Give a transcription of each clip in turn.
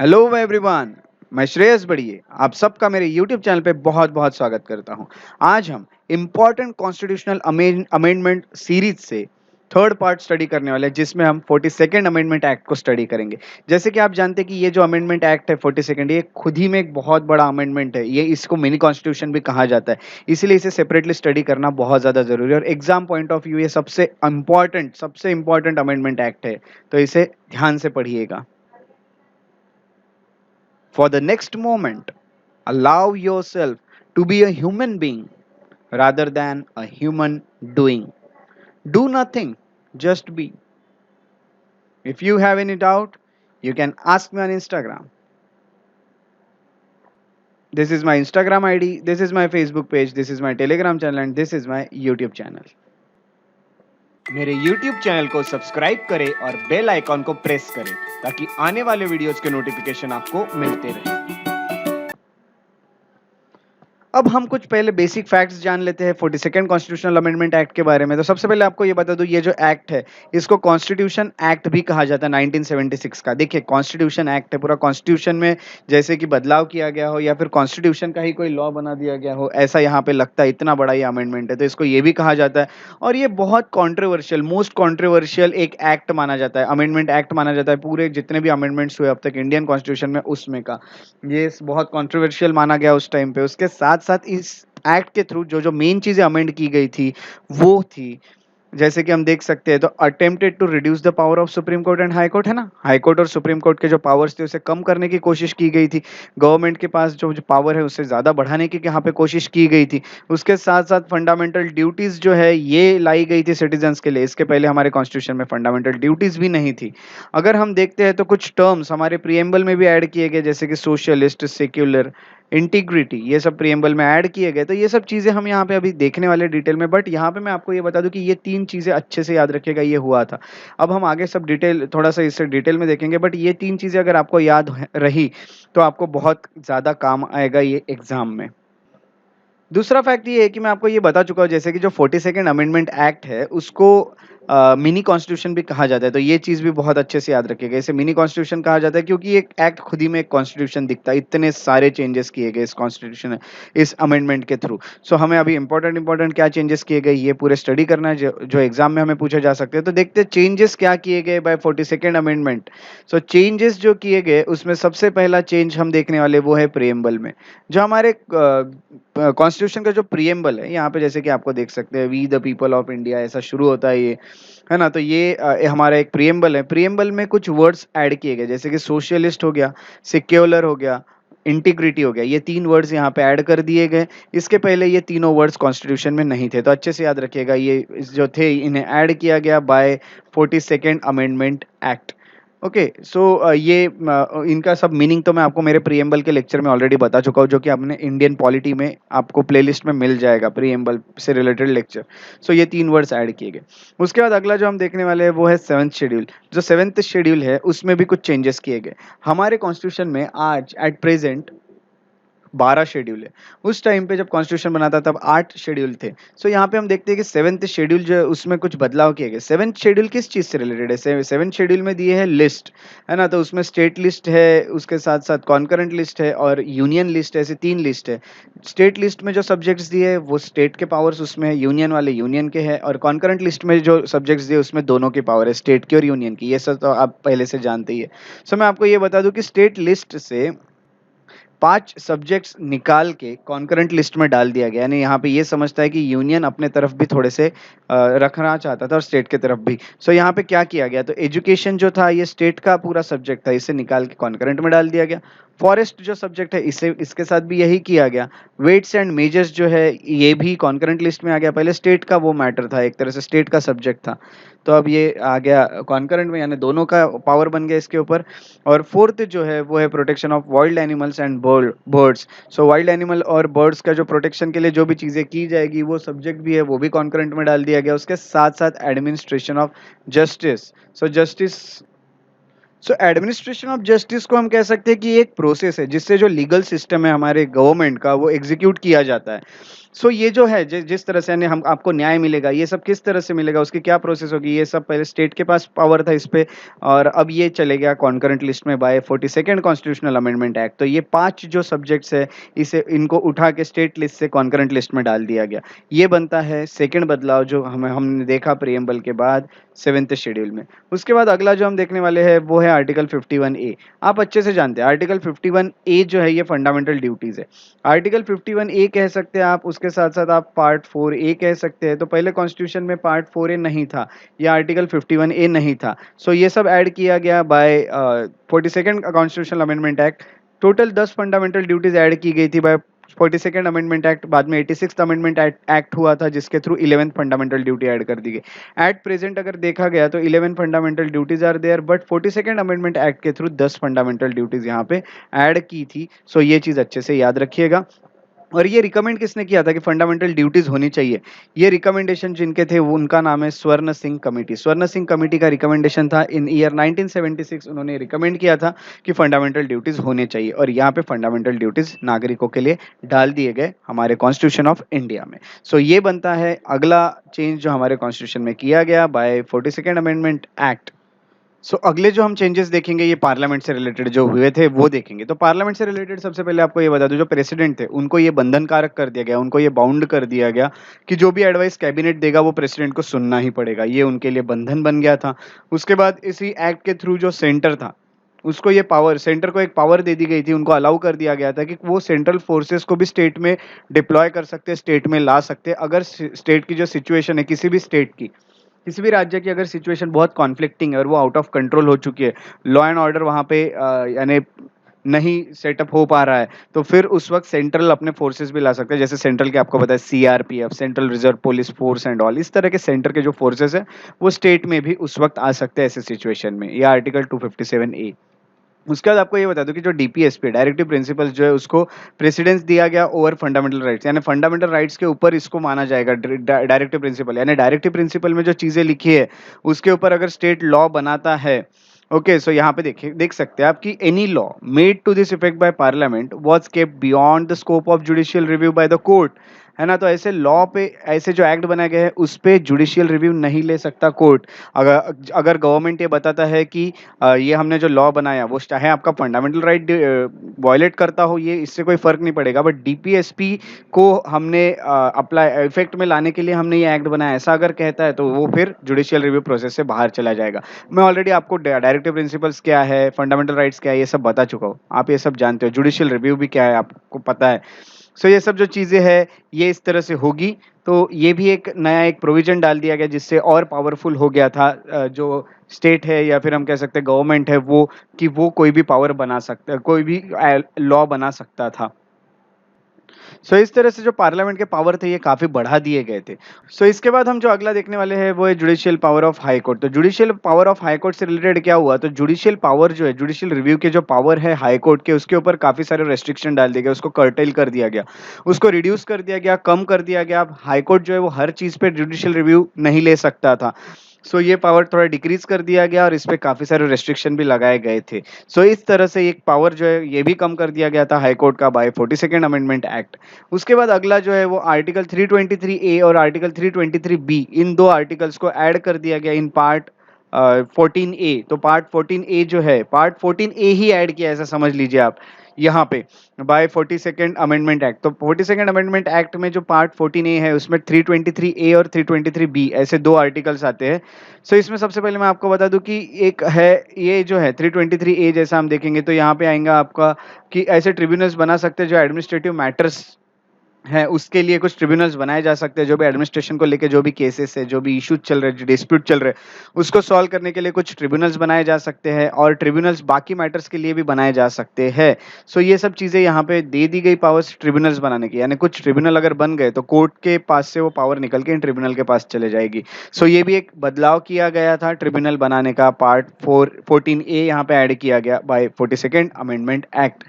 Hello everyone. मैं श्रेयस बड़िए आप सबका मेरे यूट्यूब चैनल पे बहुत बहुत स्वागत करता हूं। आज हम इम्पोर्टेंट कॉन्स्टिट्यूशनल अमेंडमेंट सीरीज से थर्ड पार्ट स्टडी करने वाले हैं, जिसमें हम 42nd अमेंडमेंट एक्ट को स्टडी करेंगे। जैसे कि आप जानते हैं कि ये जो अमेंडमेंट एक्ट है 42nd, ये खुद ही में एक बहुत बड़ा अमेंडमेंट है। ये इसको मिनी कॉन्स्टिट्यूशन भी कहा जाता है, इसीलिए इसे सेपरेटली स्टडी करना बहुत ज़्यादा ज़रूरी है। और एग्जाम पॉइंट ऑफ व्यू ये सबसे इंपॉर्टेंट अमेंडमेंट एक्ट है, तो इसे ध्यान से पढ़िएगा। For the next moment, allow yourself to be a human being rather than a human doing. Do nothing, just be. If you have any doubt, you can ask me on Instagram. This is my Instagram ID, this is my Facebook page, this is my Telegram channel, and this is my YouTube channel. मेरे YouTube channel को subscribe करें और bell icon को press करें ताकि आने वाले videos के नोटिफिकेशन आपको मिलते रहें। अब हम कुछ पहले बेसिक फैक्ट्स जान लेते हैं 42nd कॉन्स्टिट्यूशनल अमेंडमेंट एक्ट के बारे में। तो सबसे पहले आपको ये बता दूं, ये जो एक्ट है इसको कॉन्स्टिट्यूशन एक्ट भी कहा जाता है 1976 का। देखिए, कॉन्स्टिट्यूशन एक्ट है, पूरा कॉन्स्टिट्यूशन में जैसे कि बदलाव किया गया हो या फिर कॉन्स्टिट्यूशन का ही कोई लॉ बना दिया गया हो, ऐसा यहाँ पे लगता है। इतना बड़ा ये अमेंडमेंट है, तो इसको ये भी कहा जाता है। और ये बहुत कॉन्ट्रोवर्शियल, मोस्ट कॉन्ट्रोवर्शियल एक एक्ट माना जाता है, अमेंडमेंट एक्ट माना जाता है। पूरे जितने भी अमेंडमेंट्स हुए अब तक इंडियन कॉन्स्टिट्यूशन में, उसमें का ये बहुत कॉन्ट्रोवर्शियल माना गया उस टाइम पे। उसके साथ साथ इस एक्ट के थ्रू जो जो मेन चीजें अमेंड की गई थी वो थी, जैसे कि हम देख सकते हैं, तो attempted to reduce the power of supreme court and high court, है ना। हाई कोर्ट और सुप्रीम कोर्ट के जो पावर्स थे उसे कम करने की कोशिश की गई थी। गवर्नमेंट के पास जो जो पावर है उससे ज्यादा बढ़ाने की यहाँ पे कोशिश की गई थी। उसके साथ साथ फंडामेंटल ड्यूटीज जो है ये लाई गई थी सिटीजन्स के लिए। इसके पहले हमारे कॉन्स्टिट्यूशन में फंडामेंटल ड्यूटीज भी नहीं थी। अगर हम देखते हैं तो कुछ टर्म्स हमारे प्रिएम्बल में भी ऐड किए गए, जैसे कि सोशलिस्ट, सेक्युलर, इंटीग्रिटी, ये सब प्रिएम्बल में ऐड किए गए। तो ये सब चीजें हम यहाँ पे अभी देखने वाले डिटेल में। बट यहाँ पे मैं आपको ये बता दूं कि ये तीन चीजें अच्छे से याद रखिएगा, ये हुआ था। अब हम आगे सब डिटेल थोड़ा सा इससे डिटेल में देखेंगे, बट ये तीन चीजें अगर आपको याद रही तो आपको बहुत ज्यादा काम आएगा ये एग्जाम में। दूसरा फैक्ट ये है कि मैं आपको ये बता चुका हूँ, जैसे कि जो 42nd अमेंडमेंट एक्ट है उसको मिनी कॉन्स्टिट्यूशन भी कहा जाता है। तो ये चीज भी बहुत अच्छे से याद रखिएगा, इसे मिनी कॉन्स्टिट्यूशन कहा जाता है क्योंकि ये एक्ट खुद ही में एक कॉन्स्टिट्यूशन दिखता है। इतने सारे चेंजेस किए गए इस कॉन्स्टिट्यूशन, इस अमेंडमेंट के थ्रू। सो हमें अभी इंपॉर्टेंट क्या चेंजेस किए गए ये पूरे स्टडी करना है, जो एग्जाम में हमें पूछे जा सकते हैं। तो देखते हैं चेंजेस क्या किए गए by 42nd amendment. So changes जो किए गए उसमें सबसे पहला चेंज हम देखने वाले वो है प्रिएम्बल में। जो हमारे कॉन्स्टिट्यूशन का जो प्रिएम्बल है, यहाँ पे जैसे कि आपको देख सकते हैं, we the people of India, ऐसा शुरू होता है ये, है ना। तो ये हमारा एक प्रिएम्बल है। प्रिएम्बल में कुछ वर्ड्स ऐड किए गए, जैसे कि सोशलिस्ट हो गया, सेक्युलर हो गया, इंटीग्रिटी हो गया। ये तीन वर्ड्स यहाँ पे ऐड कर दिए गए। इसके पहले ये तीनों वर्ड्स कॉन्स्टिट्यूशन में नहीं थे, तो अच्छे से याद रखिएगा, ये जो थे इन्हें ऐड किया गया by 42nd amendment act. Okay, so ये इनका सब मीनिंग तो मैं आपको मेरे प्रीएम्बल के लेक्चर में ऑलरेडी बता चुका हूँ, जो कि आपने इंडियन पॉलिटी में आपको प्लेलिस्ट में मिल जाएगा, प्रीएम्बल से रिलेटेड लेक्चर। सो ये तीन वर्ड्स ऐड किए गए। उसके बाद अगला जो हम देखने वाले हैं वो है 7th शेड्यूल। जो 7th शेड्यूल है उसमें भी कुछ चेंजेस किए गए। हमारे कॉन्स्टिट्यूशन में आज एट प्रेजेंट 12 शेड्यूल है। उस टाइम पे जब कॉन्स्टिट्यूशन बना था तब 8 शेड्यूल थे। सो यहाँ पे हम देखते हैं कि 7th शेड्यूल जो है उसमें कुछ बदलाव किए गए। 7th शेड्यूल किस चीज़ से रिलेटेड है? 7th शेड्यूल में दिए है लिस्ट, है ना। तो उसमें स्टेट लिस्ट है, उसके साथ साथ कॉन्करेंट लिस्ट है और यूनियन लिस्ट है, ऐसे 3 लिस्ट है। स्टेट लिस्ट में जो सब्जेक्ट्स दिए है वो स्टेट के पावर्स उसमें है, यूनियन वाले यूनियन के हैं, और कॉन्करेंट लिस्ट में जो सब्जेक्ट्स दिए उसमें दोनों की पावर है, स्टेट की और यूनियन की। ये सब तो आप पहले से जानते ही है। सो मैं आपको ये बता दूं कि स्टेट लिस्ट से 5 सब्जेक्ट्स निकाल के कॉन्करेंट लिस्ट में डाल दिया गया। यानी यहाँ पे ये समझता है कि यूनियन अपने तरफ भी थोड़े से रखना चाहता था और स्टेट के तरफ भी। सो यहाँ पे क्या किया गया, तो एजुकेशन जो था ये स्टेट का पूरा सब्जेक्ट था, इसे निकाल के कॉन्करेंट में डाल दिया गया। फॉरेस्ट जो सब्जेक्ट है इसे इसके साथ भी यही किया गया। वेट्स एंड मेजर्स जो है ये भी कॉन्करेंट लिस्ट में आ गया। पहले स्टेट का वो मैटर था, एक तरह से स्टेट का सब्जेक्ट था, तो अब ये आ गया कॉन्करेंट में, यानी दोनों का पावर बन गया इसके ऊपर। और फोर्थ जो है वो है protection of wild animals and birds. So wild animal और बर्ड्स का जो प्रोटेक्शन के लिए जो भी चीज़ें की जाएगी वो सब्जेक्ट भी है, वो भी कॉन्करेंट में डाल दिया गया। उसके साथ साथ administration of justice. So administration of justice को हम कह सकते हैं कि एक प्रोसेस है जिससे जो लीगल सिस्टम है हमारे गवर्नमेंट का वो एग्जीक्यूट किया जाता है। सो ये जो है जिस तरह से यानी हम आपको न्याय मिलेगा, ये सब किस तरह से मिलेगा, उसकी क्या प्रोसेस होगी, ये सब पहले स्टेट के पास पावर था इस पे, और अब ये चले गया कॉन्करेंट लिस्ट में by 42nd constitutional amendment act. तो ये 5 जो सब्जेक्ट्स है, इसे इनको उठा के स्टेट लिस्ट से कॉन्करेंट लिस्ट में डाल दिया गया। ये बनता है सेकंड बदलाव जो हमने देखा प्रीएम्बल के बाद 7th शेड्यूल में। उसके बाद अगला जो हम देखने वाले हैं वो है आर्टिकल 51A। आप अच्छे से जानते हैं आर्टिकल 51A जो है ये फंडामेंटल ड्यूटीज है। आर्टिकल 51A कह सकते हैं आप, उसके साथ-साथ आप पार्ट 4A कह सकते हैं। तो पहले कॉन्स्टिट्यूशन में पार्ट 4A नहीं था, या आर्टिकल 51A नहीं था। सो ये सब ऐड किया गया by 42nd constitutional amendment act. Total 10 fundamental duties add की गई थी बाय 42nd अमेंडमेंट एक्ट। बाद में 86th अमेंडमेंट एक्ट हुआ था जिसके through 11th fundamental duty add कर दी गई। एट प्रेजेंट अगर देखा गया तो 11 fundamental duties are there, but 42nd amendment act के थ्रू 10 फंडामेंटल ड्यूटीज यहाँ पे ऐड की थी। सो ये चीज अच्छे से याद रखिएगा। और ये रिकमेंड किसने किया था कि फंडामेंटल ड्यूटीज होनी चाहिए? ये रिकमेंडेशन जिनके थे वो उनका नाम है स्वर्ण सिंह कमेटी। स्वर्ण सिंह कमेटी का रिकमेंडेशन था इन ईयर 1976। उन्होंने रिकमेंड किया था कि फंडामेंटल ड्यूटीज होने चाहिए, और यहाँ पे फंडामेंटल ड्यूटीज नागरिकों के लिए डाल दिए गए हमारे कॉन्स्टिट्यूशन ऑफ इंडिया में। सो ये बनता है अगला चेंज जो हमारे कॉन्स्टिट्यूशन में किया गया बाय 42nd अमेंडमेंट एक्ट। सो अगले जो हम चेंजेस देखेंगे ये पार्लियामेंट से रिलेटेड जो हुए थे वो देखेंगे। तो पार्लियामेंट से रिलेटेड सबसे पहले आपको ये बता दूं, जो प्रेसिडेंट थे उनको ये बंधन कारक कर दिया गया, उनको ये बाउंड कर दिया गया कि जो भी एडवाइस कैबिनेट देगा वो प्रेसिडेंट को सुनना ही पड़ेगा। ये उनके लिए बंधन बन गया था। उसके बाद इसी एक्ट के थ्रू जो सेंटर था उसको ये पावर, सेंटर को एक पावर दे दी गई थी, उनको अलाउ कर दिया गया था कि वो सेंट्रल फोर्सेस को भी स्टेट में डिप्लॉय कर सकते, स्टेट में ला सकते अगर स्टेट की जो सिचुएशन है, किसी भी स्टेट की, किसी भी राज्य की अगर सिचुएशन बहुत कॉन्फ्लिक्टिंग है और वो आउट ऑफ कंट्रोल हो चुकी है, लॉ एंड ऑर्डर वहाँ पे यानी नहीं सेटअप हो पा रहा है, तो फिर उस वक्त सेंट्रल अपने फोर्सेस भी ला सकते हैं। जैसे सेंट्रल के आपको पता है CRPF, central reserve police force and all, इस तरह के सेंटर के जो फोर्सेस है वो स्टेट में भी उस वक्त आ सकते हैं ऐसे सिचुएशन में। यह आर्टिकल 257A। उसके बाद आपको ये बता दूं कि जो डीपीएसपी डायरेक्टिव प्रिंसिपल्स जो है उसको प्रेसिडेंस दिया गया ओवर फंडामेंटल राइट्स, यानी फंडामेंटल राइट्स के ऊपर इसको माना जाएगा डायरेक्टिव प्रिंसिपल। यानी डायरेक्टिव प्रिंसिपल में जो चीजें लिखी है उसके ऊपर अगर स्टेट लॉ बनाता है, ओके, सो यहाँ पे देखिए, देख सकते हैं आप कि any law made to this effect by parliament was kept beyond the scope of judicial review by the court, है ना। तो ऐसे लॉ पे, ऐसे जो एक्ट बनाए गए हैं उस पे जुडिशियल रिव्यू नहीं ले सकता कोर्ट। अगर अगर गवर्नमेंट ये बताता है कि ये हमने जो लॉ बनाया वो चाहे आपका फंडामेंटल राइट वायलेट करता हो, ये इससे कोई फर्क नहीं पड़ेगा, बट डीपीएसपी को हमने अप्लाई इफेक्ट में लाने के लिए हमने ये एक्ट बनाया, ऐसा अगर कहता है तो वो फिर जुडिशियल रिव्यू प्रोसेस से बाहर चला जाएगा। मैं ऑलरेडी आपको डायरेक्टिव प्रिंसिपल्स क्या है, फंडामेंटल राइट्स क्या है, ये सब बता चुका हूँ, आप ये सब जानते हो। जुडिशियल रिव्यू भी क्या है आपको पता है। सो ये सब जो चीज़ें हैं ये इस तरह से होगी। तो ये भी एक नया एक प्रोविजन डाल दिया गया जिससे और पावरफुल हो गया था जो स्टेट है या फिर हम कह सकते हैं गवर्नमेंट है वो, कि वो कोई भी पावर बना सकता, कोई भी लॉ बना सकता था। सो इस तरह से जो पार्लियामेंट के पावर थे ये काफी बढ़ा दिए गए थे। सो इसके बाद हम जो अगला देखने वाले हैं वो है judicial power of high court. तो judicial power of high court से रिलेटेड क्या हुआ, तो जुडिशियल पावर जो है, जुडिशियल रिव्यू के जो पावर है हाई कोर्ट के, उसके ऊपर काफी सारे रेस्ट्रिक्शन डाल दिए गए, उसको कर्टेल कर दिया गया, उसको रिड्यूस कर दिया गया, कम कर दिया गया। अब हाई कोर्ट जो है वो हर चीज पे जुडिशियल रिव्यू नहीं ले सकता था। सो ये पावर थोड़ा डिक्रीज कर दिया गया और इस पे काफी सारे रेस्ट्रिक्शन भी लगाए गए थे। सो इस तरह से एक पावर जो है ये भी कम कर दिया गया था हाई कोर्ट का बाय 42nd अमेंडमेंट एक्ट। उसके बाद अगला जो है वो आर्टिकल 323A और आर्टिकल 323B, इन दो आर्टिकल्स को ऐड कर दिया गया इन पार्ट 14A। तो पार्ट 14A जो है, पार्ट 14A ही ऐड किया, ऐसा समझ लीजिए आप यहाँ पे बाय 42nd अमेंडमेंट एक्ट। तो 42nd अमेंडमेंट एक्ट में जो पार्ट 14A है उसमें 323A और 323B ऐसे दो आर्टिकल्स आते हैं। सो इसमें सबसे पहले मैं आपको बता दूं कि एक है ये जो है 323A, जैसा हम देखेंगे तो यहाँ पे आएगा आपका कि ऐसे ट्रिब्यूनल्स बना सकते हैं जो एडमिनिस्ट्रेटिव मैटर्स है उसके लिए कुछ ट्रिब्यूनल्स बनाए जा सकते हैं, जो भी एडमिनिस्ट्रेशन को लेके जो भी केसेस है, जो भी इश्यूज चल रहे हैं, जो डिस्प्यूट चल रहे हैं, उसको सॉल्व करने के लिए कुछ ट्रिब्यूनल्स बनाए जा सकते हैं, और ट्रिब्यूनल्स बाकी मैटर्स के लिए भी बनाए जा सकते हैं। सो ये सब चीज़ें यहाँ पे दे दी गई पावर्स ट्रिब्यूनल्स बनाने की, यानी कुछ ट्रिब्यूनल अगर बन गए तो कोर्ट के पास से वो पावर निकल के इन ट्रिब्यूनल के पास चले जाएगी। सो ये भी एक बदलाव किया गया था ट्रिब्यूनल बनाने का, पार्ट 14A यहाँ पे ऐड किया गया बाय 42nd अमेंडमेंट एक्ट।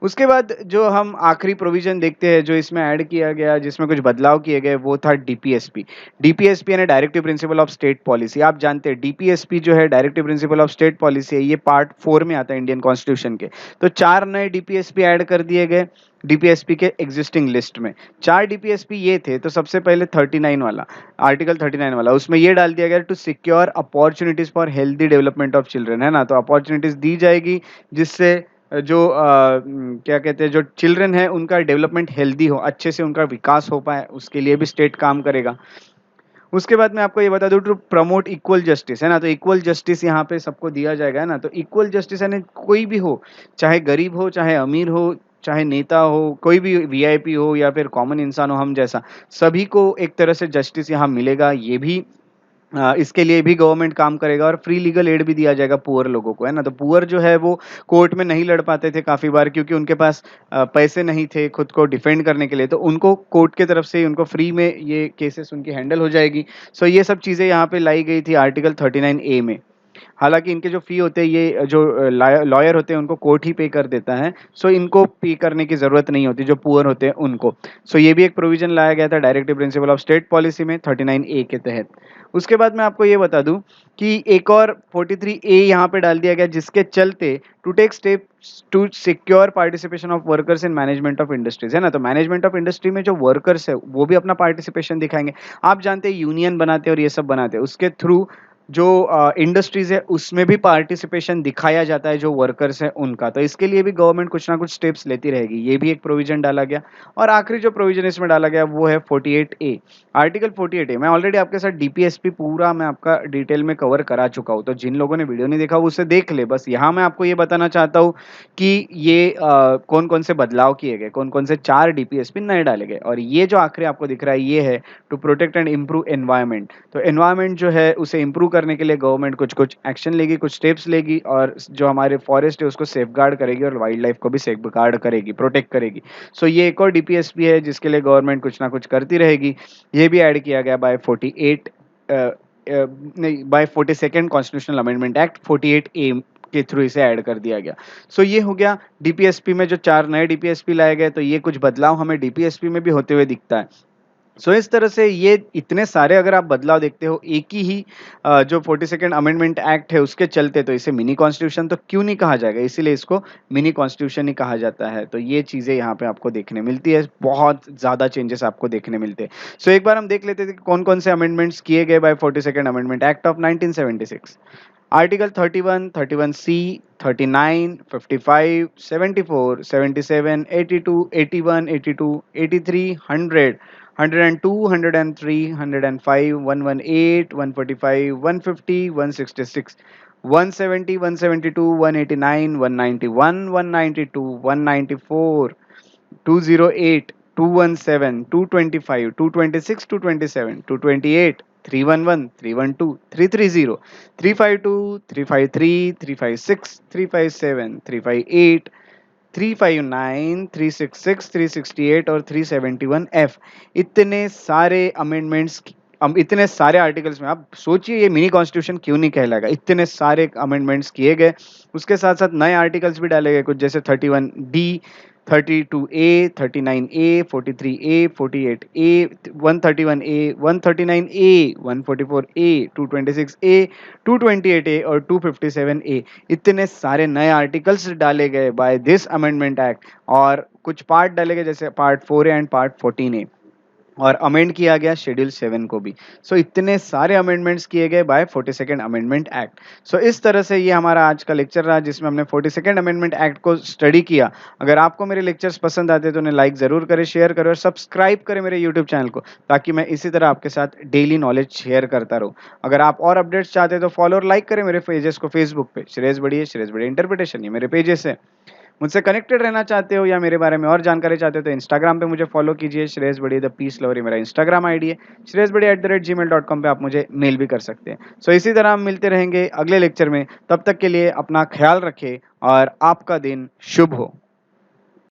उसके बाद जो हम आखिरी प्रोविज़न देखते हैं, जो इसमें ऐड किया गया, जिसमें कुछ बदलाव किए गए, वो था डीपीएसपी। डीपीएसपी यानी directive principle of state policy. आप जानते हैं डीपीएसपी जो है directive principle of state policy है, ये पार्ट 4 में आता है इंडियन कॉन्स्टिट्यूशन के। तो 4 नए डीपीएसपी ऐड कर दिए गए डीपीएसपी के एग्जिस्टिंग लिस्ट में। 4 डीपीएसपी ये थे, तो सबसे पहले 39 वाला, आर्टिकल 39 वाला, उसमें ये डाल दिया गया to secure opportunities for healthy development of children, है ना? तो अपॉर्चुनिटीज़ दी जाएगी जिससे जो क्या कहते हैं, जो चिल्ड्रन है उनका डेवलपमेंट हेल्दी हो, अच्छे से उनका विकास हो पाए, उसके लिए भी स्टेट काम करेगा। उसके बाद मैं आपको ये बता दूं टू प्रमोट इक्वल जस्टिस, है ना? तो इक्वल जस्टिस यहाँ पे सबको दिया जाएगा, है ना? तो इक्वल जस्टिस यानी कोई भी हो, चाहे गरीब हो, चाहे अमीर हो, चाहे नेता हो, कोई भी वीआईपी हो या फिर कॉमन इंसान हो हम जैसा, सभी को एक तरह से जस्टिस यहाँ मिलेगा। ये भी इसके लिए भी गवर्नमेंट काम करेगा और फ्री लीगल एड भी दिया जाएगा पुअर लोगों को, है ना? तो पुअर जो है वो कोर्ट में नहीं लड़ पाते थे काफ़ी बार, क्योंकि उनके पास पैसे नहीं थे खुद को डिफेंड करने के लिए, तो उनको कोर्ट की तरफ से उनको फ्री में ये केसेस उनकी हैंडल हो जाएगी। सो ये सब चीज़ें यहाँ पे लाई गई थी आर्टिकल 39 ए में। हालाँकि इनके जो फ़ी होते हैं, ये जो लॉयर होते हैं उनको कोर्ट ही पे कर देता है। सो इनको पे करने की ज़रूरत नहीं होती, जो पुअर होते हैं उनको। सो ये भी एक प्रोविज़न लाया गया था directive principle of state policy में 39 ए के तहत। उसके बाद मैं आपको ये बता दूँ कि एक और 43 ए यहाँ पे डाल दिया गया, जिसके चलते to take steps to secure participation of workers in management of industries, है ना? तो मैनेजमेंट ऑफ इंडस्ट्री में जो वर्कर्स है वो भी अपना पार्टिसिपेशन दिखाएँगे। आप जानते हैं यूनियन बनाते हैं और ये सब बनाते हैं, उसके थ्रू जो इंडस्ट्रीज़ है उसमें भी पार्टिसिपेशन दिखाया जाता है जो वर्कर्स हैं उनका। तो इसके लिए भी गवर्नमेंट कुछ ना कुछ स्टेप्स लेती रहेगी। ये भी एक प्रोविज़न डाला गया और आखिरी जो प्रोविज़न इसमें डाला गया वो है 48 ए। आर्टिकल 48 ए मैं ऑलरेडी आपके साथ डीपीएसपी पूरा मैं आपका डिटेल में कवर करा चुका हूँ। तो जिन लोगों ने वीडियो नहीं देखा वो उसे देख ले। बस यहाँ मैं आपको ये बताना चाहता हूँ कि ये कौन-कौन से बदलाव किए गए, कौन-कौन से 4 डीपीएसपी नए डाले गए और ये जो आखिरी आपको दिख रहा है ये है to protect and improve environment. तो एनवायरनमेंट जो है उसे इम्प्रूव करने के लिए गवर्नमेंट कुछ-कुछ एक्शन लेगी, कुछ स्टेप्स लेगी और जो हमारे फॉरेस्ट है उसको सेफगार्ड करेगी और वाइल्ड लाइफ को भी सेफगार्ड करेगी, प्रोटेक्ट करेगी। सो ये एक और डीपीएसपी है जिसके लिए गवर्नमेंट कुछ ना कुछ करती रहेगी। ये भी ऐड किया गया बाय 48 नहीं by 42nd constitutional amendment act 48 A के थ्रू इसे ऐड कर दिया गया। सो ये हो गया डीपीएसपी में जो 4 नए डीपीएसपी लाए गए, तो ये कुछ बदलाव हमें डीपीएसपी में भी होते हुए दिखता है। सो इस तरह से ये इतने सारे अगर आप बदलाव देखते हो एक ही जो 42nd अमेंडमेंट एक्ट है उसके चलते, तो इसे मिनी कॉन्स्टिट्यूशन तो क्यों नहीं कहा जाएगा, इसीलिए इसको मिनी कॉन्स्टिट्यूशन ही कहा जाता है। तो ये चीज़ें यहाँ पे आपको देखने मिलती है, बहुत ज़्यादा चेंजेस आपको देखने मिलते हैं। सो एक बार हम देख लेते थे कि कौन-कौन से अमेंडमेंट्स किए गए by 42nd amendment act of 1976। Article 31, 31 C, 39, 55, 74, 77, 82, 81, 82, 83, 100, 102, 103, 105, 118, 145, 150, 166, 170, 172, 189, 191, 192, 194, 208, 217, 225, 226, 227, 228, 311, 312, 330, 352, 353, 356, 357, 358, 359, 366, 368 और 371 एफ। इतने सारे अमेंडमेंट्स, इतने सारे आर्टिकल्स में आप सोचिए ये मिनी कॉन्स्टिट्यूशन क्यों नहीं कहलाएगा। इतने सारे अमेंडमेंट्स किए गए, उसके साथ साथ नए आर्टिकल्स भी डाले गए कुछ, जैसे 31 डी, 32 ए, 39 ए, 43 ए, 48 ए, 131 ए, 139 ए, 144 ए, 226 ए, 228 ए और 257 ए। इतने सारे नए आर्टिकल्स डाले गए बाय दिस अमेंडमेंट एक्ट और कुछ पार्ट डाले गए जैसे पार्ट 4 एंड पार्ट 14 ए और अमेंड किया गया शेड्यूल 7 को भी। सो इतने सारे अमेंडमेंट्स किए गए बाय 42nd अमेंडमेंट एक्ट। सो इस तरह से ये हमारा आज का लेक्चर रहा जिसमें हमने 42nd अमेंडमेंट एक्ट को स्टडी किया। अगर आपको मेरे लेक्चर्स पसंद आते हैं तो उन्हें लाइक ज़रूर करें, शेयर करें और सब्सक्राइब करें मेरे यूट्यूब चैनल को, ताकि मैं इसी तरह आपके साथ डेली नॉलेज शेयर करता रहूँ। अगर आप और अपडेट्स चाहते हैं तो फॉलो और लाइक करें मेरे पेजेस को फेसबुक पे, श्रेयस बड़िया इंटरप्रिटेशन, ये मेरे पेजेस है। मुझसे कनेक्टेड रहना चाहते हो या मेरे बारे में और जानकारी चाहते हो तो इंस्टाग्राम पे मुझे फॉलो कीजिए, श्रेयस बड़िया द पीस लवर, ये मेरा इंस्टाग्राम आईडी है। श्रेयस बड़िया @gmail.com पे आप मुझे मेल भी कर सकते हैं। सो इसी तरह हम मिलते रहेंगे अगले लेक्चर में, तब तक के लिए अपना ख्याल रखें और आपका दिन शुभ हो।